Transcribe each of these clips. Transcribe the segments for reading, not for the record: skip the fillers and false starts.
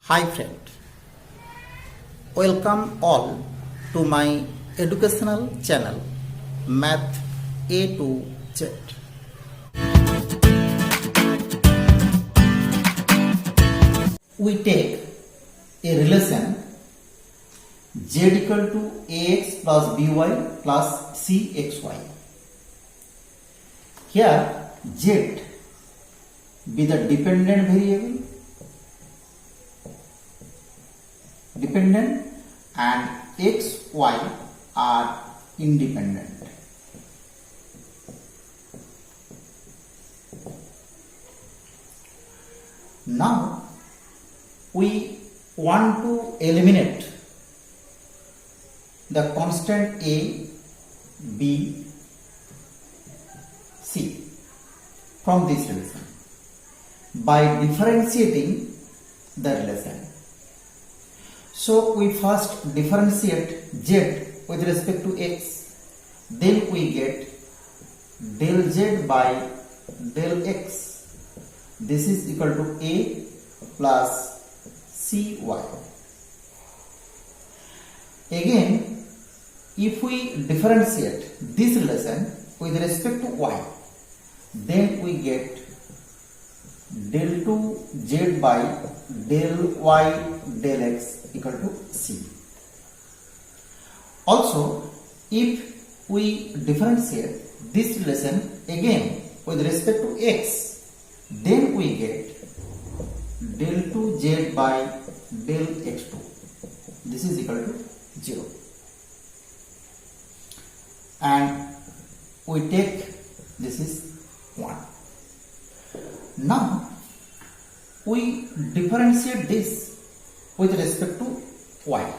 Hi friend, welcome all to my educational channel Math A to Z. We take a relation z equal to ax plus by plus cxy. Here z be the dependent variable and x, y are independent. Now we want to eliminate the constant a, b, c from this relation by differentiating the relation. So we first differentiate z with respect to x, then we get del z by del x. This is equal to a plus cy. Again, if we differentiate this relation with respect to y, then we get del 2 z by del y del x equal to c. Also, if we differentiate this relation again with respect to x, then we get del 2 z by del x2. This is equal to 0. And we take this is 1. Now we differentiate this with respect to y.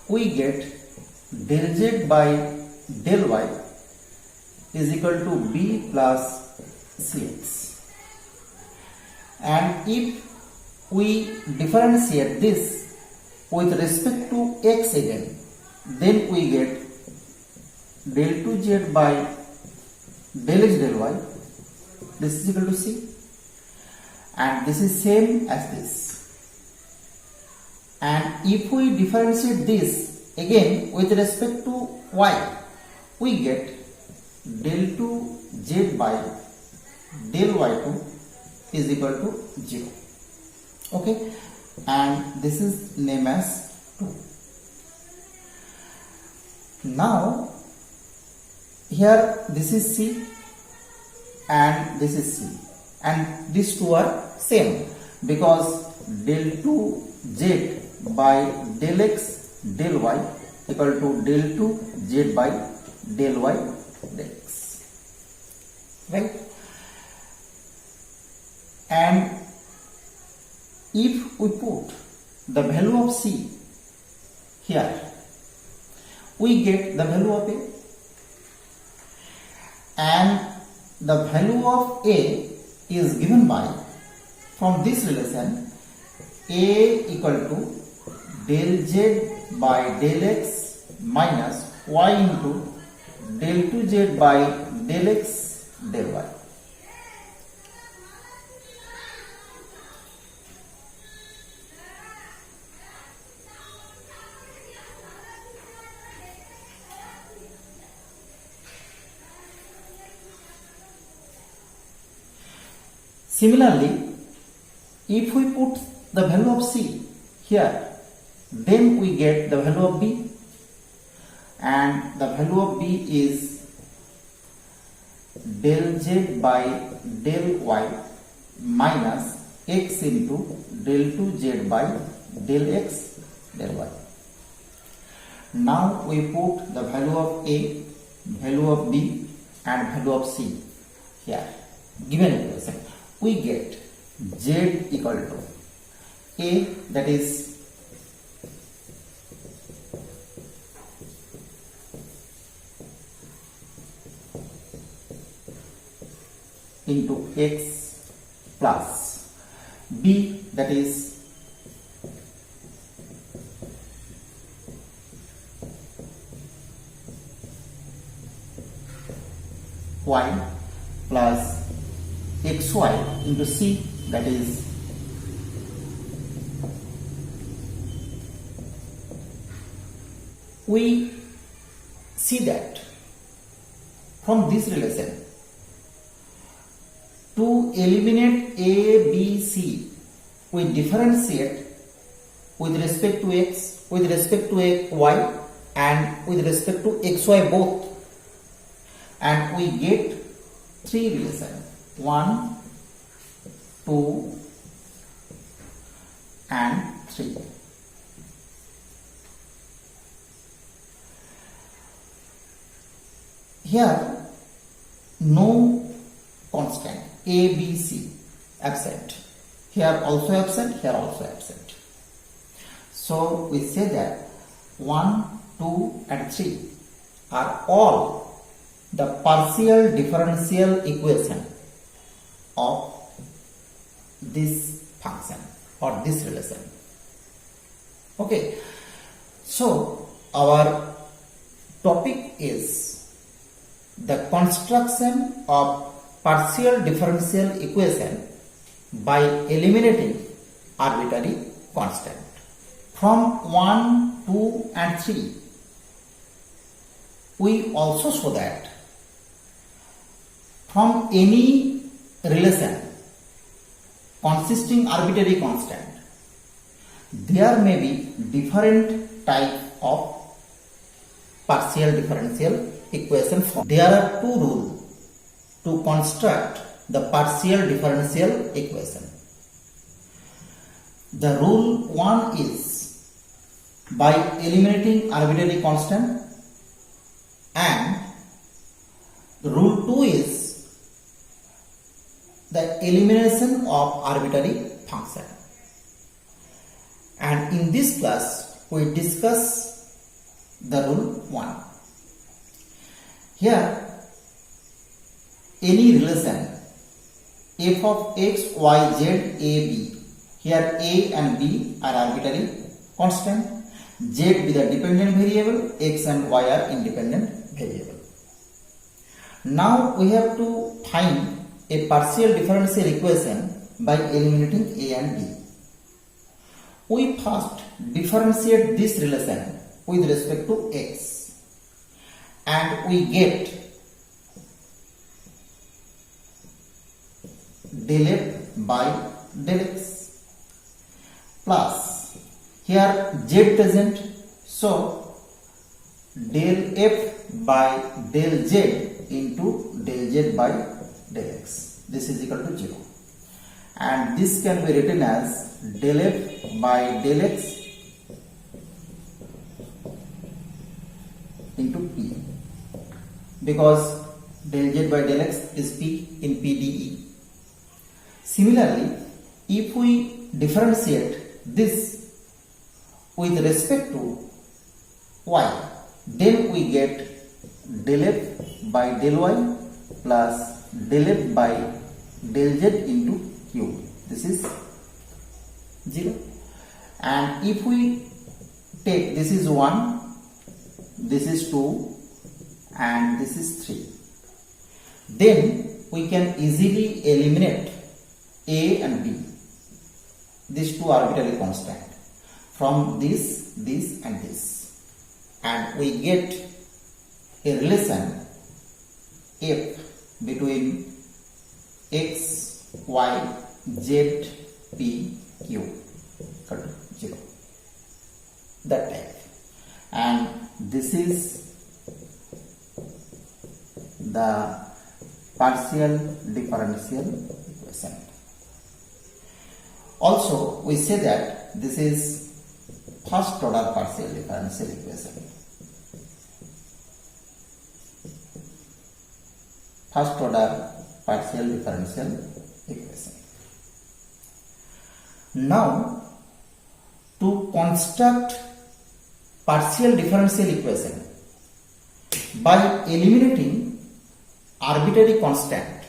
We get del z by del y is equal to b plus cx. And if we differentiate this with respect to x again, then we get del 2z by del x del y. This is equal to c, and this is same as this. And if we differentiate this again with respect to y, we get del 2z by del y2 is equal to 0. Okay, and this is named as 2. Now here this is c and this is c, and these two are same because del 2z by del x del y equal to del 2z by del y del x, right? And if we put the value of c here, we get the value of a, and the value of a is given by, from this relation, a equal to del z by del x minus y into del 2z by del x del y. Similarly, if we put the value of c here, then we get the value of b, and the value of b is del z by del y minus x into del 2z by del x del y. Now we put the value of a, value of b and value of c here, given equation. We get z equal to a, that is into x plus b, that is y plus xy into c, that is we see that from this relation, to eliminate A, B, C, we differentiate with respect to x, with respect to y, and with respect to xy both, and we get three relations: 1, 2, and 3. Here no constant A, B, C absent. Here also absent, here also absent. So we say that 1, 2 and 3 are all the partial differential equation of this function or this relation. Okay, so our topic is the construction of partial differential equation by eliminating arbitrary constant. From 1, 2 and 3, we also show that from any relation consisting arbitrary constant, there may be different type of partial differential equation form. There are two rules to construct the partial differential equation. The rule 1 is by eliminating arbitrary constant, and rule 2 is the elimination of arbitrary function. And in this class we discuss the rule 1. Here any relation f of x, y, z, a, b, here a and b are arbitrary constant, z be the dependent variable, x and y are independent variable. Now we have to find a partial differential equation by eliminating a and b. We first differentiate this relation with respect to x, and we get del f by del x plus here z present, so del f by del z into del z by del x. This is equal to 0, and this can be written as del f by del x into p, because del z by del x is p in PDE. Similarly, if we differentiate this with respect to y, then we get del f by del y plus del f by del z into q. This is 0. And if we take, this is 1, this is 2, and this is 3, then we can easily eliminate a and b, these two arbitrary constant, from this, and this, and we get a relation f between x, y, z, p, q equal to 0, that type. And this is the partial differential equation. Also, we say that this is first order partial differential equation. First order partial differential equation. Now, to construct partial differential equation by eliminating arbitrary constant,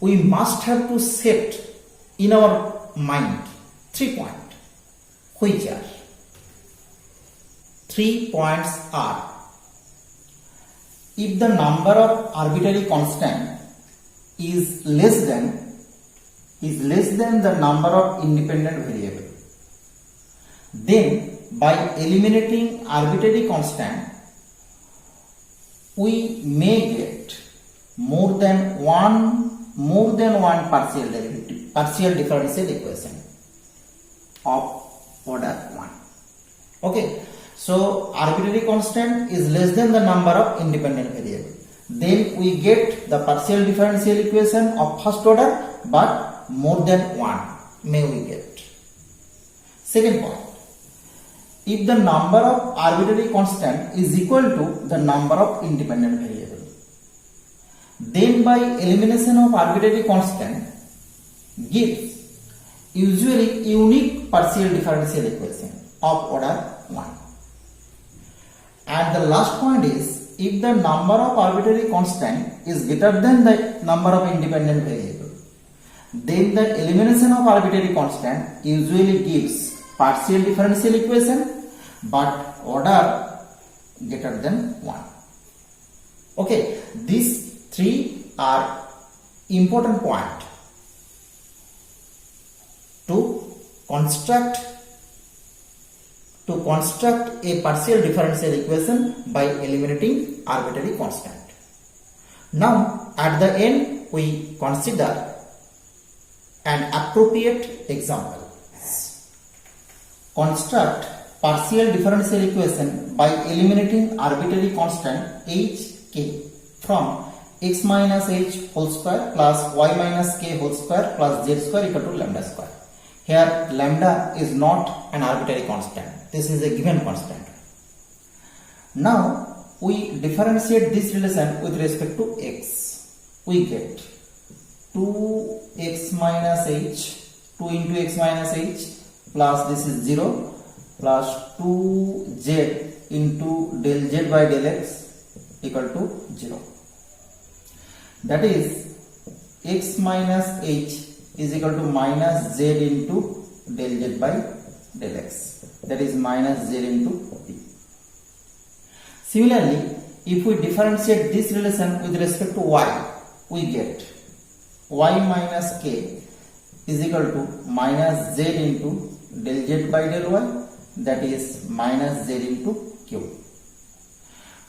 we must have to set in our mind 3 points. Which are? 3 points are: if the number of arbitrary constant is less than the number of independent variable, then by eliminating arbitrary constant, we may get more than one partial differential equation of order 1. Okay, so arbitrary constant is less than the number of independent variables. Then we get the partial differential equation of first order, but more than one may we get. Second point, if the number of arbitrary constant is equal to the number of independent variables, then by elimination of arbitrary constant gives usually unique partial differential equation of order 1. And the last point is, if the number of arbitrary constant is greater than the number of independent variables, then the elimination of arbitrary constant usually gives partial differential equation but order greater than 1. Okay, these three are important points to construct a partial differential equation by eliminating arbitrary constant. Now at the end we consider an appropriate example. Construct partial differential equation by eliminating arbitrary constant hk from x minus h whole square plus y minus k whole square plus z square equal to lambda square. Here lambda is not an arbitrary constant. This is a given constant. Now we differentiate this relation with respect to x. We get 2x minus h, 2 into x minus h plus this is 0 plus 2z into del z by del x equal to 0. That is x minus h is equal to minus z into del z by del x. That is minus z into p. Similarly, if we differentiate this relation with respect to y, we get y minus k is equal to minus z into del z by del y, that is minus z into q.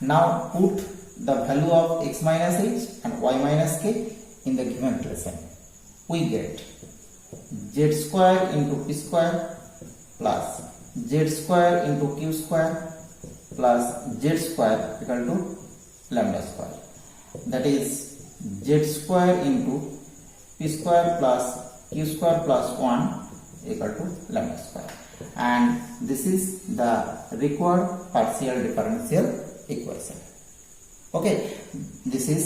Now put the value of x minus h and y minus k in the given relation. We get z square into p square plus z square into q square plus z square equal to lambda square. That is z square into p square plus q square plus 1 equal to lambda square. And this is the required partial differential equation. Okay, this is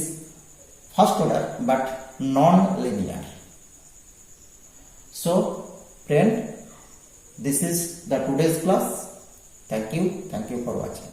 first order but non-linear. So friend, this is the today's class. Thank you for watching.